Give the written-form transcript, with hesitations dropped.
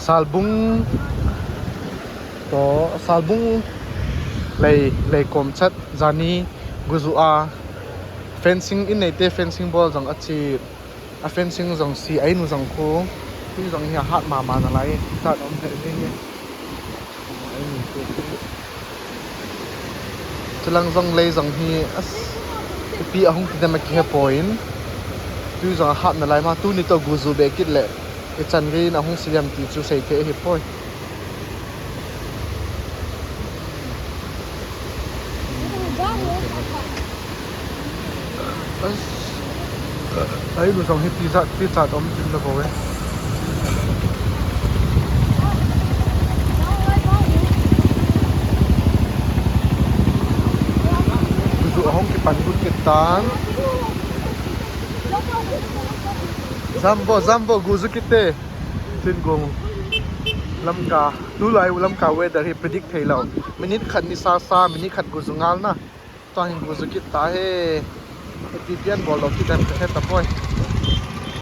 salbung to salbung lei kom chat zani guzua fencing in nei te fencing ball jang achi a fencing jang si ai nu jang khu ti jang hi hat ma na lai ta om the ni ai ni tu chulang jang lei jang hi as pi ahung ti ma ke point tu jang hat na lai ma tu ni to guzu be kit le e chan ge na hung siam ti chu sei the hi point ấy luôn xong hết pizza tóm trên là vô ấy dụ không cái bàn bún cái tán zambo guzu kite tin gong lam ka tu lai lam ka weather he predict thei lo minute khat ni sa minute khat guzu ngal na to hin guzu kit ta he etipian bol lo kitan ka he ta poi